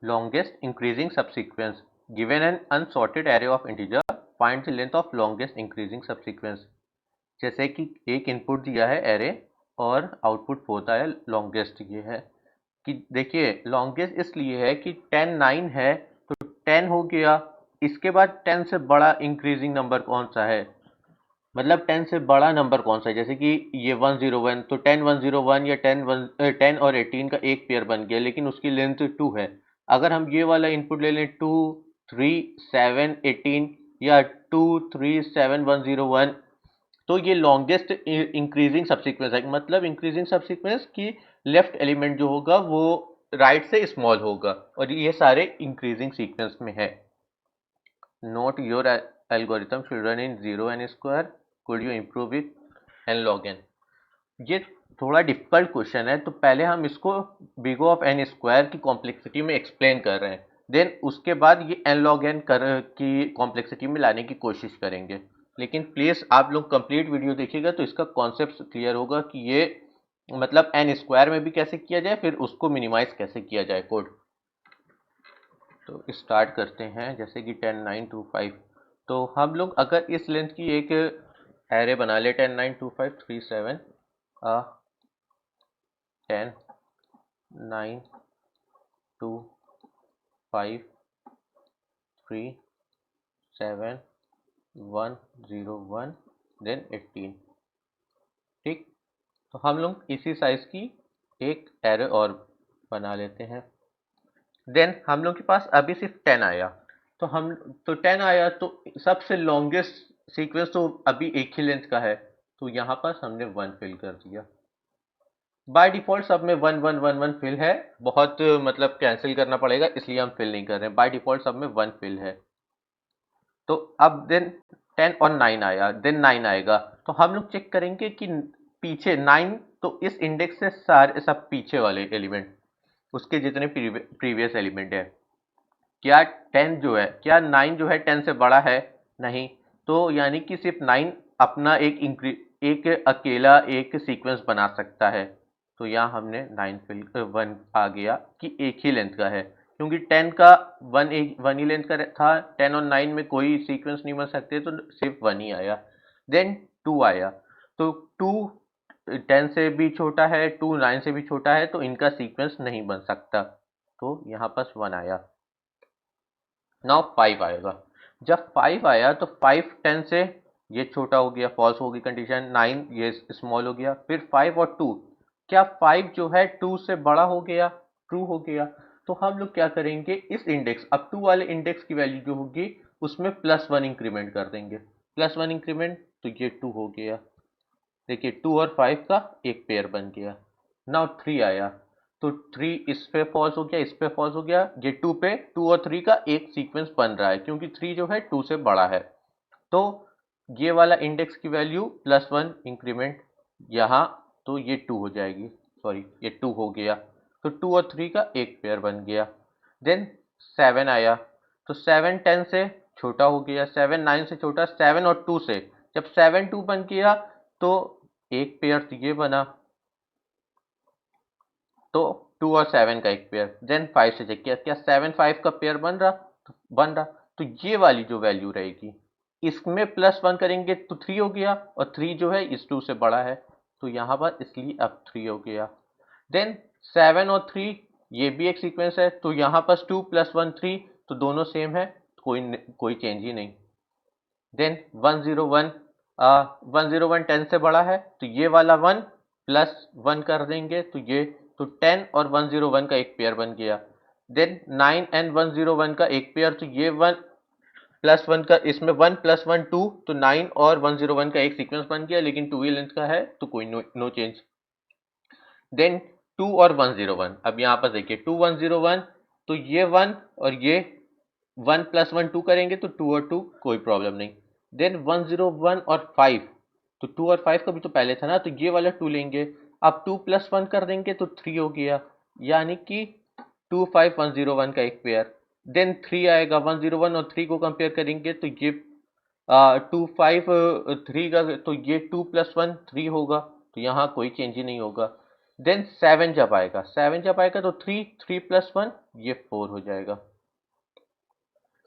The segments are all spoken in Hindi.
Longest increasing subsequence. Given an unsorted array of integer, find the length of longest increasing subsequence. जैसे कि एक इनपुट दिया है एरे और आउटपुट होता है लॉन्गेस्ट। ये है कि देखिए लॉन्गेस्ट इसलिए है कि 10 9 है तो 10 हो गया। इसके बाद 10 से बड़ा इंक्रीजिंग नंबर कौन सा है, मतलब 10 से बड़ा नंबर कौन सा है। जैसे कि ये 101 तो 10 101 या 10 और 18 का एक पेयर बन गया, लेकिन उसकी लेंथ 2 है। अगर हम ये वाला इनपुट ले लें 2 3 7 18 या 2 3 7 101, तो ये लॉन्गेस्ट इंक्रीजिंग सबसीक्वेंस है। मतलब इंक्रीजिंग सबसीक्वेंस की लेफ्ट एलिमेंट जो होगा वो राइट से स्मॉल होगा, और ये सारे इंक्रीजिंग सीक्वेंस में है। Not your algorithm should run in 0n², could you improve with n log n। ये थोड़ा डिफिकल्ट क्वेश्चन है, तो पहले हम इसको बिग ऑफ एन स्क्वायर की कॉम्प्लेक्सिटी में एक्सप्लेन कर रहे हैं, देन उसके बाद ये एन लॉग एन की कॉम्प्लेक्सिटी में लाने की कोशिश करेंगे। लेकिन प्लीज आप लोग कंप्लीट वीडियो देखिएगा तो इसका कॉन्सेप्ट क्लियर होगा कि ये मतलब एन स्क्वायर में भी कैसे किया जाए, फिर उसको मिनिमाइज कैसे किया जाए कोड। तो स्टार्ट करते हैं। जैसे कि 10 9 2 5, तो हम लोग अगर इस लेंथ की एक एरे बना ले 10 9 2 5 3 7 10 9 2 5 3 7 1 0 1 देन 18। ठीक, तो हम लोग इसी साइज की एक एरे और बना लेते हैं। देन हम लोग के पास अभी सिर्फ 10 आया, तो 10 आया तो सबसे लॉन्गेस्ट सीक्वेंस तो अभी एक ही लेंथ का है, तो यहाँ पर हमने 1 फिल कर दिया। बाय डिफॉल्ट सब में 1 1 1 1 फिल है, बहुत मतलब कैंसिल करना पड़ेगा इसलिए हम फिल नहीं कर रहे हैं। बाय डिफॉल्ट सब में 1 फिल है। तो अब देन 10 और 9 आया, देन 9 आएगा, तो हम लोग चेक करेंगे कि पीछे 9, तो इस इंडेक्स से सारे सब पीछे वाले एलिमेंट, उसके जितने प्रीवियस एलिमेंट है, क्या 10 जो है, क्या 9 जो है 10 से बड़ा है? नहीं। तो यानी कि सिर्फ 9 अपना एक अकेला एक सीक्वेंस बना सकता है। तो यहाँ हमने 9 फिल 1 आ गया कि एक ही लेंथ का है, क्योंकि 10 का 1 ही लेंथ का था। 10 और 9 में कोई सीक्वेंस नहीं बन सकते, तो सिर्फ 1 ही आया। देन 2 आया, तो 2 10 से भी छोटा है, 2 9 से भी छोटा है, तो इनका सीक्वेंस नहीं बन सकता, तो यहाँ पास 1 आया। नाउ 5 आएगा। जब 5 आया तो 5 10 से ये छोटा हो गया, फॉल्स हो गई कंडीशन। 9 ये स्मॉल हो गया। फिर 5 और 2, क्या 5 जो है 2 से बड़ा हो गया? ट्रू हो गया। तो हम लोग क्या करेंगे, इस इंडेक्स अब 2 वाले इंडेक्स की वैल्यू जो होगी उसमें +1 इंक्रीमेंट कर देंगे। +1 इंक्रीमेंट तो ये 2 हो गया। देखिए 2 और 5 का एक पेयर बन गया। नाउ 3 आया, तो 3 इस पे फॉल्स हो गया, इस पे फॉल्स हो गया। ये 2 पे 2 और 3 का एक सीक्वेंस बन रहा है, क्योंकि 3 जो है 2 से बड़ा है। तो ये वाला इंडेक्स की वैल्यू +1 इंक्रीमेंट यहाँ, तो ये 2 हो जाएगी। सॉरी, ये 2 हो गया। तो 2 और 3 का एक पेयर बन गया। देन 7 आया, तो 7 10 से छोटा हो गया, 7 9 से छोटा, 7 और 2 से। जब 7 2 बन गया तो एक पेयर तो ये बना, तो 2 और 7 का एक पेयर। देन 5 से चेक किया, क्या 7 5 का पेयर बन रहा? तो बन रहा। तो ये वाली जो वैल्यू रहेगी, इसमें +1 करेंगे तो 3 हो गया, और 3 जो है इस 2 से बड़ा है, तो यहाँ पर इसलिए अब 3 हो गया। देन 7 और 3 ये भी एक सीक्वेंस है, तो यहाँ पर 2 +1 3, तो दोनों सेम है, कोई चेंज ही नहीं। देन 101, 101 10 से बड़ा है, तो ये वाला 1 +1 कर देंगे, तो ये तो 10 और 101 का एक पेयर बन गया। देन 9 एंड 101 का एक पेयर, तो ये 1 +1 का, इसमें 1 +1 2, तो 9 और 101 का एक सीक्वेंस बन गया, लेकिन 2 ही लेंथ का है तो कोई नो चेंज। देन 2 और 101, अब यहाँ पर देखिए 2 101, तो ये 1 और ये 1 +1 2 करेंगे तो 2 और 2 कोई प्रॉब्लम नहीं। देन 101 और 5, तो 2 और 5 का भी तो पहले था ना, तो ये वाला 2 लेंगे। अब 2 +1 कर देंगे तो 3 हो गया, यानी कि 2 5 101 का एक पेयर। देन 3 आएगा, 101 और 3 को कंपेयर करेंगे तो ये 2 5 3 का, तो ये 2 +1 3 होगा, तो यहाँ कोई चेंज ही नहीं होगा। देन 7 जब आएगा, 7 जब आएगा तो 3, 3 + 1 ये 4 हो जाएगा।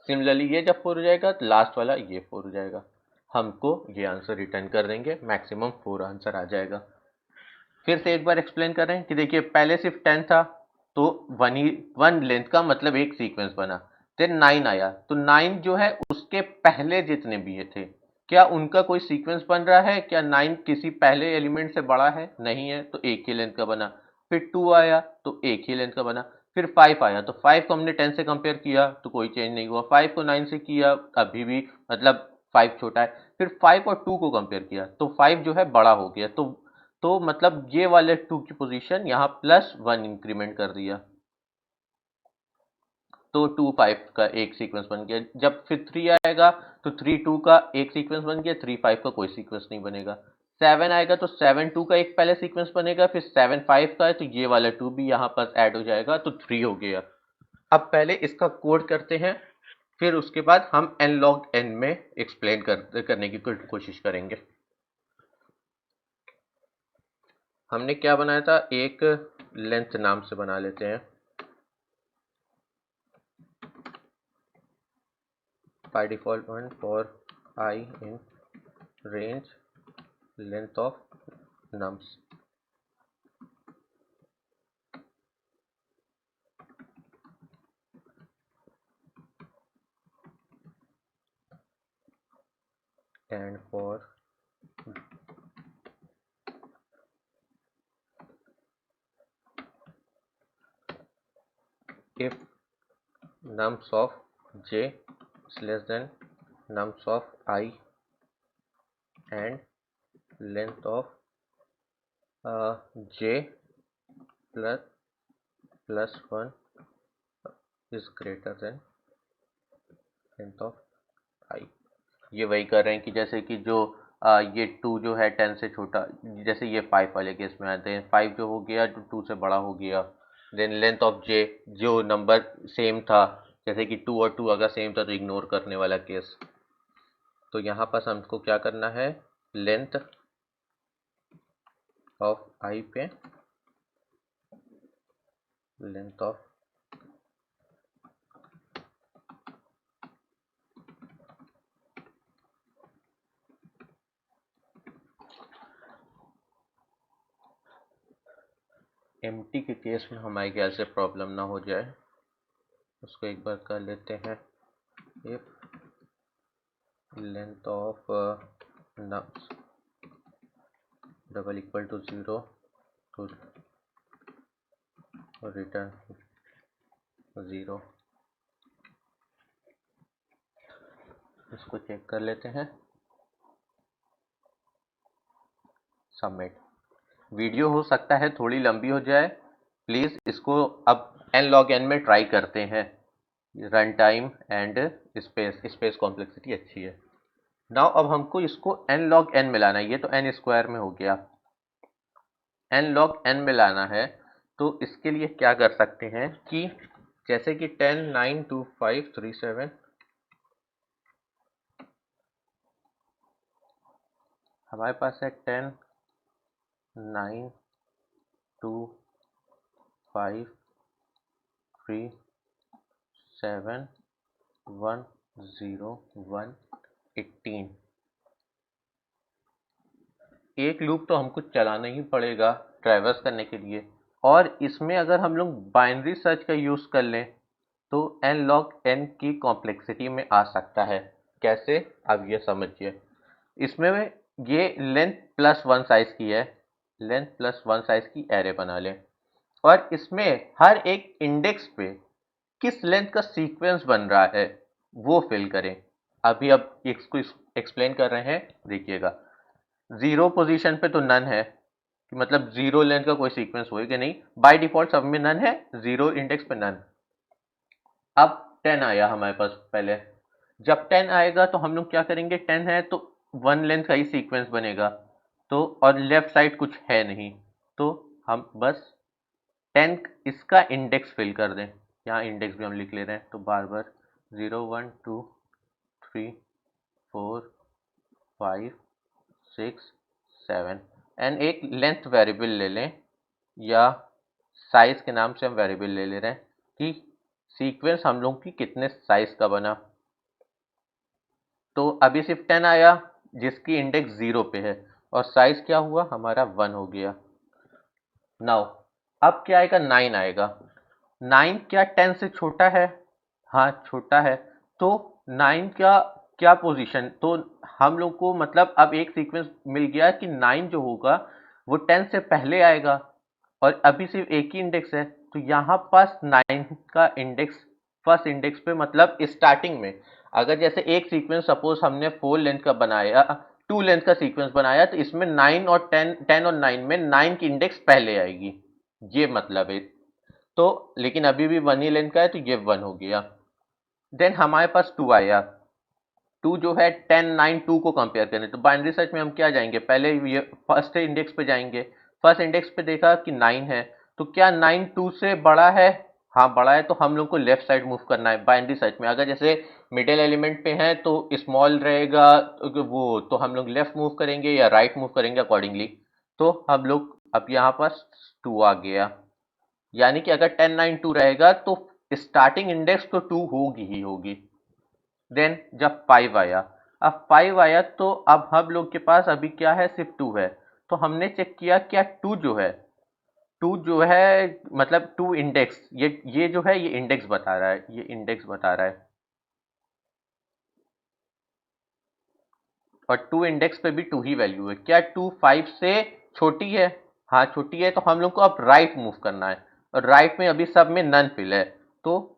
सिमिलरली ये जब 4 हो जाएगा तो लास्ट वाला ये 4 हो जाएगा। हमको ये आंसर रिटर्न कर देंगे, मैक्सिमम 4 आंसर आ जाएगा। फिर से एक बार एक्सप्लेन कर रहे हैं कि देखिए पहले सिर्फ 10 था तो वन लेंथ का मतलब एक सीक्वेंस बना। देन 9 आया तो 9 जो है उसके पहले जितने भी ये थे क्या उनका कोई सीक्वेंस बन रहा है? क्या 9 किसी पहले एलिमेंट से बड़ा है? नहीं है, तो एक ही लेंथ का बना। फिर 2 आया तो एक ही लेंथ का बना। फिर 5 आया तो 5 को हमने 10 से कंपेयर किया तो कोई चेंज नहीं हुआ। 5 को 9 से किया अभी भी मतलब 5 छोटा है। फिर 5 और 2 को कंपेयर किया तो 5 जो है बड़ा हो गया। तो मतलब ये वाले 2 की पोजीशन यहाँ +1 इंक्रीमेंट कर दिया तो 2 5 का एक सीक्वेंस बन गया। जब फिर 3 आएगा तो 3 2 का एक सीक्वेंस बन गया, 3 5 का कोई सीक्वेंस नहीं बनेगा। 7 आएगा तो 7 2 का एक पहले सीक्वेंस बनेगा, फिर 7 5 का है तो ये वाला 2 भी यहाँ पर ऐड हो जाएगा तो 3 हो गया। अब पहले इसका कोड करते हैं, फिर उसके बाद हम n log n में एक्सप्लेन करने की कोशिश करेंगे। हमने क्या बनाया था, एक लेंथ नाम से बना लेते हैं। by default one for I in range length of nums. And for if nums of j is less than nums of I and length of j plus 1 is greater than length of I। ये वही कर रहे हैं कि जैसे कि जो ये 2 जो है 10 से छोटा, जैसे ये 5 वाले केस में आते हैं, 5 जो हो गया तो 2 से बड़ा हो गया। देन लेंथ ऑफ जे जो नंबर सेम था, जैसे कि 2 और 2 अगर सेम था तो इग्नोर करने वाला केस। तो यहाँ पर हमको क्या करना है, लेंथ ऑफ आई पे लेंथ ऑफ एम्प्टी के केस में हमारे ख्याल से प्रॉब्लम ना हो जाए, उसको एक बार कर लेते हैं। If length of nums double equal to 0 तो रिटर्न 0। इसको चेक कर लेते हैं, सबमिट। वीडियो हो सकता है थोड़ी लंबी हो जाए, प्लीज इसको अब n log n में ट्राई करते हैं। Run time and space complexity अच्छी है। नाउ अब हमको इसको n log n मिलाना है, ये तो n स्क्वायर में हो गया, n log n मिलाना है। तो इसके लिए क्या कर सकते हैं कि जैसे कि 10 9 2 5 3 7 हमारे पास है 10 9 2 5 3 7 1 0 1 18। एक लूप तो हमको चलाना ही पड़ेगा ट्रैवर्स करने के लिए, और इसमें अगर हम लोग बाइनरी सर्च का यूज़ कर लें तो n log n की कॉम्प्लेक्सिटी में आ सकता है। कैसे, अब ये समझिए। इसमें ये लेंथ +1 साइज की है, लेंथ +1 साइज की एरे बना लें, और इसमें हर एक इंडेक्स पे किस लेंथ का सीक्वेंस बन रहा है वो फिल करें। अभी अब इसको एक्सप्लेन कर रहे हैं, देखिएगा। 0 पोजीशन पे तो नन है, कि मतलब 0 लेंथ का कोई सीक्वेंस होएगा नहीं, बाय डिफॉल्ट सब में नन है, 0 इंडेक्स पे नन। अब 10 आया हमारे पास पहले, जब 10 आएगा तो हम लोग क्या करेंगे, 10 है तो 1 लेंथ का ही सीक्वेंस बनेगा, तो और लेफ्ट साइड कुछ है नहीं, तो हम बस 10 इसका इंडेक्स फिल कर दें। यहाँ इंडेक्स भी हम लिख ले रहे हैं, तो बार बार 0 1 2 3 4 5 6 7 एंड एक लेंथ वेरिएबल ले लें या साइज के नाम से हम वेरिएबल ले रहे हैं कि सीक्वेंस हम लोग की कितने साइज का बना। तो अभी सिर्फ 10 आया जिसकी इंडेक्स 0 पे है और साइज क्या हुआ हमारा 1 हो गया। नाउ अब क्या आएगा, 9 आएगा। 9 क्या 10 से छोटा है? हाँ छोटा है। तो 9 का क्या पोजीशन, तो हम लोग को मतलब अब एक सीक्वेंस मिल गया कि 9 जो होगा वो 10 से पहले आएगा और अभी सिर्फ एक ही इंडेक्स है। तो यहाँ पास 9 का इंडेक्स फर्स्ट इंडेक्स पे मतलब स्टार्टिंग में, अगर जैसे एक सीक्वेंस सपोज हमने 4 लेंथ का बनाया, 2 लेंथ का सीक्वेंस बनाया, तो इसमें 9 और 10 और 9 में 9 की इंडेक्स पहले आएगी, ये मतलब है। तो लेकिन अभी भी 1 ही लेंथ का है तो ये 1 हो गया। देन हमारे पास 2 आया। 2 जो है 10 9 2 को कंपेयर करें तो बाइनरी सर्च में हम क्या जाएंगे, पहले ये फर्स्ट इंडेक्स पे जाएंगे। फर्स्ट इंडेक्स पे देखा कि 9 है, तो क्या 9 2 से बड़ा है? हाँ बड़ा है, तो हम लोग को लेफ्ट साइड मूव करना है बाइनरी सर्च में। अगर जैसे मिडिल एलिमेंट पे है तो स्मॉल रहेगा, वो तो हम लोग लेफ्ट मूव करेंगे या राइट मूव करेंगे अकॉर्डिंगली। तो हम लोग अब यहाँ पास 2 आ गया, यानी कि अगर 10 9 2 रहेगा तो स्टार्टिंग इंडेक्स तो 2 होगी ही होगी। देन जब 5 आया, अब 5 आया तो अब हम लोग के पास अभी क्या है, सिर्फ 2 है। तो हमने चेक किया क्या 2 जो है, 2 जो है मतलब 2 इंडेक्स, ये जो है ये इंडेक्स बता रहा है, ये इंडेक्स बता रहा है और 2 इंडेक्स पे भी 2 ही वैल्यू है। क्या 2 5 से छोटी है? हाँ छोटी है, तो हम लोग को अब राइट मूव करना है और राइट में अभी सब में नन फिल है। तो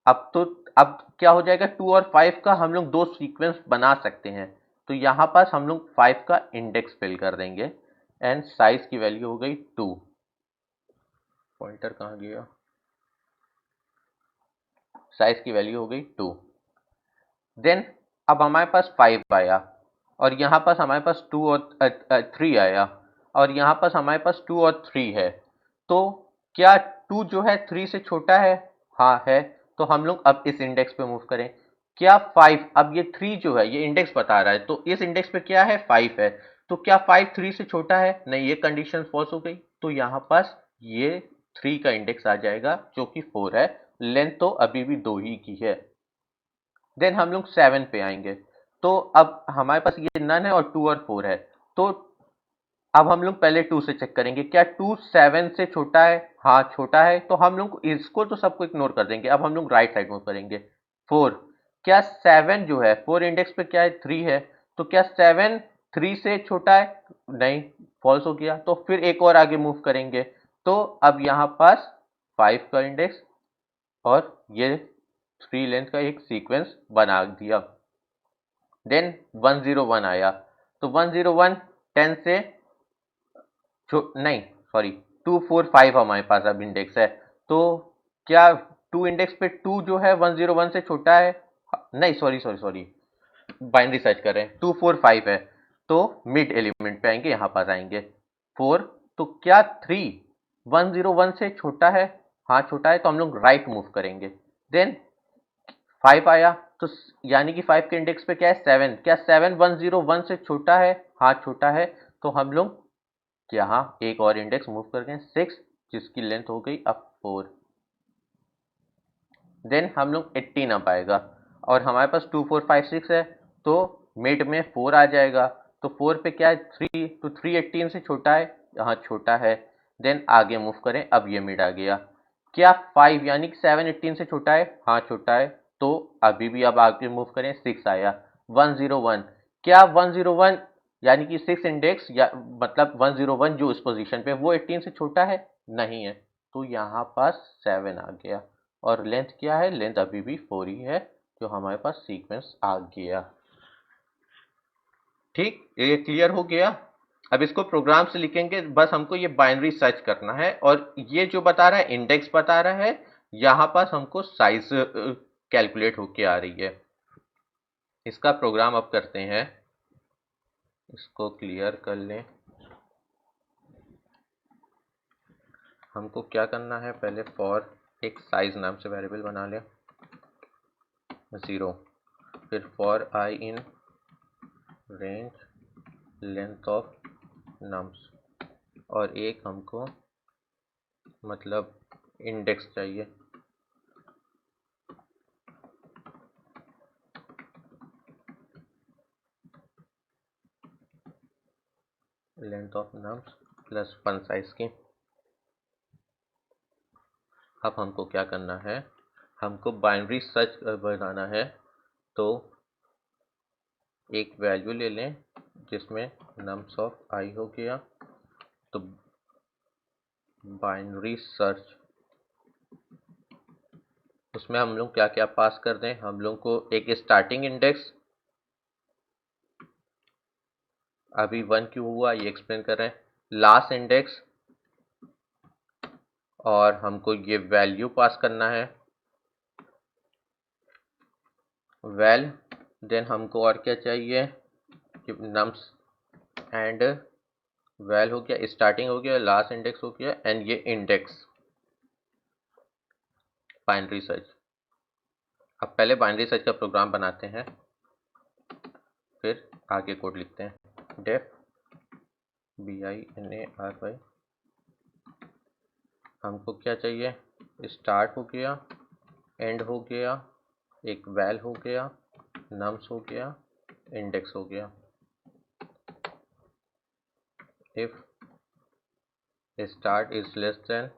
तो अब क्या हो जाएगा, 2 और 5 का हम लोग दो सीक्वेंस बना सकते हैं। तो यहाँ पास हम लोग 5 का इंडेक्स फिल कर देंगे एंड साइज की वैल्यू हो गई 2। पॉइंटर कहाँ गया, साइज की वैल्यू हो गई 2। देन अब हमारे पास 5 आया और यहाँ पास हमारे पास 2 और 3 आया और यहाँ पास हमारे पास 2 और 3 है। तो क्या 2 जो है 3 से छोटा है? हाँ है। तो हम लोग अब इस इंडेक्स पे मूव करें। क्या 5, अब ये 3 जो है ये इंडेक्स बता रहा है तो इस इंडेक्स पे क्या है, 5 है। तो क्या 5 3 से छोटा है? नहीं, ये कंडीशन फॉल्स हो गई। तो यहाँ पास ये 3 का इंडेक्स आ जाएगा जो कि 4 है। लेंथ तो अभी भी 2 ही की है। देन हम लोग 7 पे आएंगे। तो अब हमारे पास ये नन है और 2 और 4 है। तो अब हम लोग पहले 2 से चेक करेंगे, क्या 2 7 से छोटा है? हाँ छोटा है, तो हम लोग इसको तो सबको इग्नोर कर देंगे। अब हम लोग राइट साइड मूव करेंगे। 4, क्या 7 जो है 4 इंडेक्स पे क्या है, 3 है। तो क्या 7 3 से छोटा है? नहीं, फॉल्स हो गया। तो फिर एक और आगे मूव करेंगे। तो अब यहाँ पास 5 का इंडेक्स और ये 3 लेंथ का एक सीक्वेंस बना दिया। देन 101 आया। तो 101 10 से नहीं सॉरी 245 हमारे पास अब इंडेक्स है। तो क्या 2 इंडेक्स पे 2 जो है 101 से छोटा है? नहीं sorry sorry sorry, binary search कर रहे हैं, 245 है। तो मिड एलिमेंट पे आएंगे, यहाँ पास आएंगे 4। तो क्या 3 101 से छोटा है? हाँ छोटा है, तो हम लोग राइट मूव करेंगे। देन 5 आया। तो यानी कि 5 के इंडेक्स पे क्या है, 7। क्या 7 101 से छोटा है? हाँ छोटा है। तो हम लोग यहाँ एक और इंडेक्स मूव कर गए 6, जिसकी लेंथ हो गई अब 4। देन हम लोग 18 अब आएगा और हमारे पास 2 4 5 6 है। तो मिड में 4 आ जाएगा। तो 4 पे क्या है, 3। तो 3 18 से छोटा है? यहाँ छोटा है। देन आगे मूव करें, अब ये मिड आ गया। क्या 5 यानी कि 7 18 से छोटा है? हाँ छोटा है। तो अभी भी अब आगे मूव करें, 6 आया। 101, क्या 101 यानी कि 6 इंडेक्स या मतलब 101 जो इस पोजीशन पे वो 18 से छोटा है? नहीं है। तो यहाँ पास 7 आ गया और लेंथ क्या है, लेंथ अभी भी 4 ही है, जो हमारे पास सीक्वेंस आ गया। ठीक, ये क्लियर हो गया। अब इसको प्रोग्राम से लिखेंगे, बस हमको ये बाइनरी सर्च करना है और ये जो बता रहा है इंडेक्स बता रहा है, यहाँ पास हमको साइज कैलकुलेट होके आ रही है। इसका प्रोग्राम अब करते हैं, इसको क्लियर कर लें। हमको क्या करना है, पहले फॉर एक साइज नाम से वेरिएबल बना लें 0, फिर for i in range length of nums और एक हमको मतलब इंडेक्स चाहिए। Length of nums plus fun size की। अब हमको क्या करना है, हमको बाइनरी सर्च बनाना है। तो एक वैल्यू ले लें जिसमें नम्स ऑफ आई हो गया, तो बाइनरी सर्च उसमें हम लोग क्या क्या पास कर दें, हम लोग को एक स्टार्टिंग इंडेक्स, अभी 1 क्यों हुआ ये एक्सप्लेन कर रहे हैं, लास्ट इंडेक्स, और हमको ये वैल्यू पास करना है वैल। देन हमको और क्या चाहिए कि नम्स एंड वैल हो गया, स्टार्टिंग हो गया, लास्ट इंडेक्स हो गया, एंड ये इंडेक्स बाइनरी सर्च। अब पहले बाइनरी सर्च का प्रोग्राम बनाते हैं, फिर आगे कोड लिखते हैं। डेफ BINARY, हमको क्या चाहिए, स्टार्ट हो गया, एंड हो गया, एक वैल हो गया, नम्स हो गया, इंडेक्स हो गया। If start is less than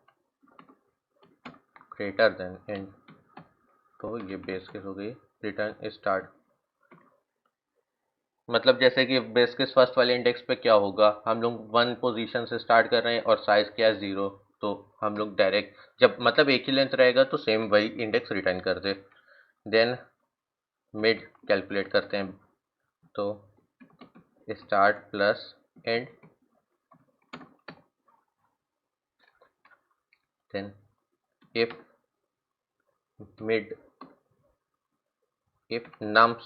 greater than and, तो ये बेस केस हो गई। रिटर्न स्टार्ट, मतलब जैसे कि बेस केस फर्स्ट वाले इंडेक्स पे क्या होगा, हम लोग 1 पोजीशन से स्टार्ट कर रहे हैं और साइज क्या है 0, तो हम लोग डायरेक्ट जब मतलब एक ही लेंथ रहेगा तो सेम वही इंडेक्स रिटर्न कर दे। देन मिड कैलकुलेट करते हैं, तो start plus end, then if mid, if nums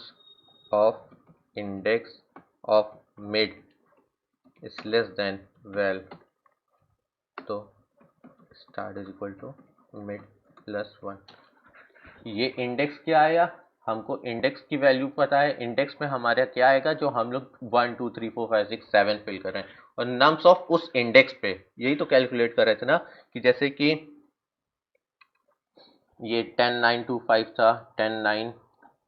of index of mid is less than val, तो start is equal to mid plus 1। ये इंडेक्स क्या आया, हमको इंडेक्स की वैल्यू पता है, इंडेक्स में हमारा क्या आएगा जो हम लोग 1 2 3 4 5 6 7 फिल कर रहे हैं, और नम्स ऑफ उस इंडेक्स पे, यही तो कैलकुलेट कर रहे थे ना, कि जैसे कि ये 10 9 2 5 था, 10 9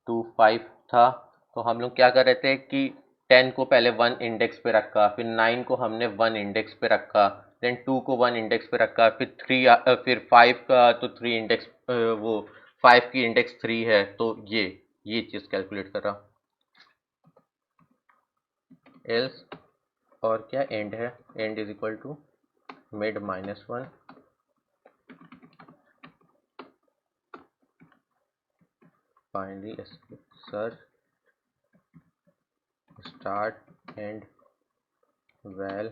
2 5 था, तो हम लोग क्या कर रहे थे कि 10 को पहले 1 इंडेक्स पे रखा, फिर 9 को हमने 1 इंडेक्स पे रखा, देन 2 को 1 इंडेक्स पे रखा, फिर 3 फिर 5 का तो 3 इंडेक्स, वो 5 की इंडेक्स 3 है, तो ये चीज कैलकुलेट कर रहा। एल्स और क्या एंड है, end is equal to mid -1, binary search start end val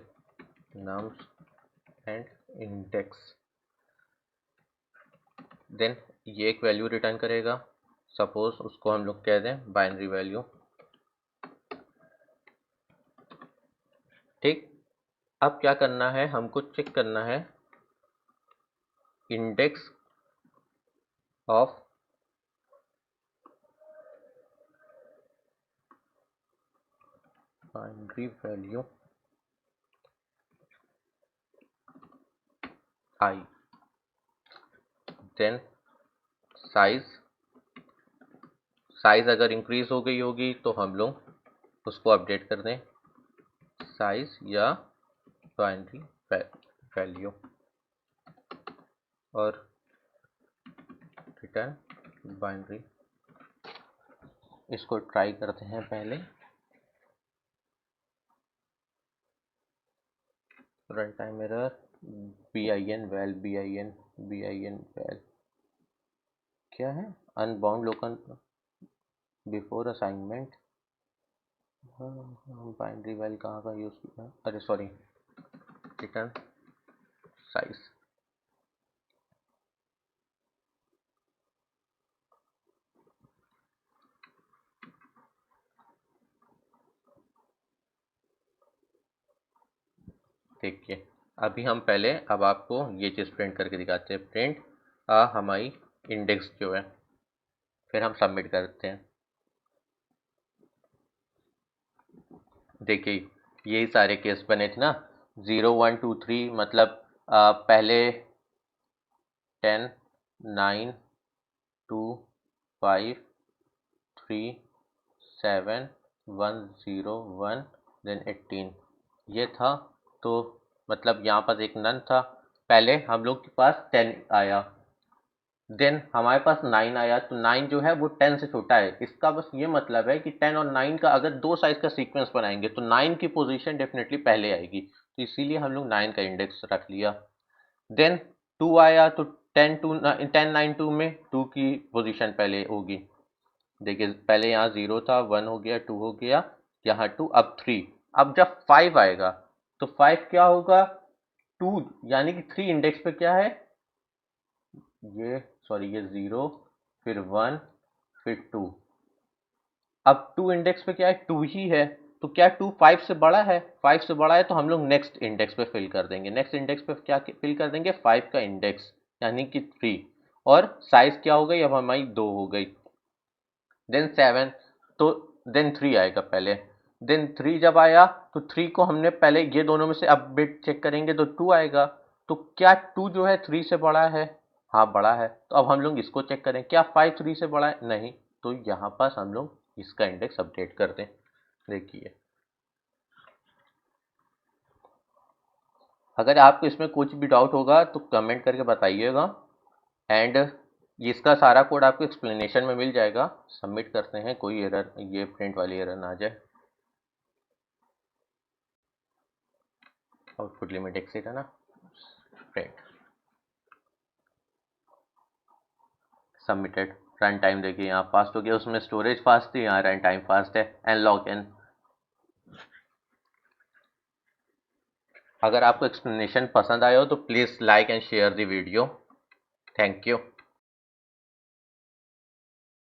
nums end index. Then ये एक वैल्यू रिटर्न करेगा, सपोज उसको हम लोग कह दें बाइनरी वैल्यू। ठीक, अब क्या करना है, हमको चेक करना है index of binary value i, then size, size अगर इंक्रीज हो गई होगी तो हम लोग उसको अपडेट कर दें साइज या बाइनरी वैल्यू, और रिटर्न बाइनरी। इसको ट्राई करते हैं पहले, run time error, bin val क्या है, unbound local before assignment, binary val कहाँ का यूज किया, अरे सॉरी, रिटर्न साइज। देखिए अभी हम पहले, अब आपको ये चीज़ प्रिंट करके दिखाते हैं, प्रिंट हमारी इंडेक्स जो है, फिर हम सबमिट करते हैं। देखिए यही सारे केस बने थे ना, 0 1 2 3, मतलब पहले 10 9 2 5 3 7 1 0 1 देन 18 ये था। तो मतलब यहाँ पर एक नन था, पहले हम लोग के पास 10 आया, देन हमारे पास 9 आया, तो 9 जो है वो 10 से छोटा है। इसका बस ये मतलब है कि 10 और 9 का अगर दो साइज का सीक्वेंस बनाएंगे तो 9 की पोजीशन डेफिनेटली पहले आएगी, तो इसीलिए हम लोग 9 का इंडेक्स रख लिया। देन 2 आया, तो 10 9 2 में 2 की पोजीशन पहले होगी। देखिए पहले यहाँ 0 था, 1 हो गया, 2 हो गया, यहाँ 2, अब 3। अब जब 5 आएगा तो 5 क्या होगा, 2, यानी कि 3 इंडेक्स पे क्या है, ये सॉरी ये 0, फिर 1, फिर 2। अब 2 इंडेक्स पे क्या है, 2 ही है, तो क्या 2 5 से बड़ा है, 5 से बड़ा है तो हम लोग नेक्स्ट इंडेक्स पे फिल कर देंगे। नेक्स्ट इंडेक्स पे क्या फिल कर देंगे, 5 का इंडेक्स यानी कि 3, और साइज क्या हो गई, अब हमारी 2 हो गई। देन 7, तो देन 3 आएगा पहले। देन 3 जब आया तो 3 को हमने पहले ये दोनों में से अब बिट चेक करेंगे तो 2 आएगा, तो क्या 2 जो है 3 से बड़ा है, हाँ बड़ा है, तो अब हम लोग इसको चेक करें क्या 5 3 से बड़ा है, नहीं, तो यहाँ पास हम लोग इसका इंडेक्स अपडेट कर दें। देखिए अगर आपको इसमें कुछ भी डाउट होगा तो कमेंट करके बताइएगा, एंड इसका सारा कोड आपको एक्सप्लेनेशन में मिल जाएगा। सबमिट करते हैं, कोई एरर, ये प्रिंट वाली एरर ना आ जाए। आउटपुट लिमिट एक्सिट है ना, प्रिंट सबमिटेड। रन टाइम देखिए यहाँ फास्ट हो गया, उसमें स्टोरेज फास्ट थी, यहाँ रन टाइम फास्ट है, एंड लॉग इन। अगर आपको एक्सप्लेनेशन पसंद आया हो तो please like and share the video. Thank you.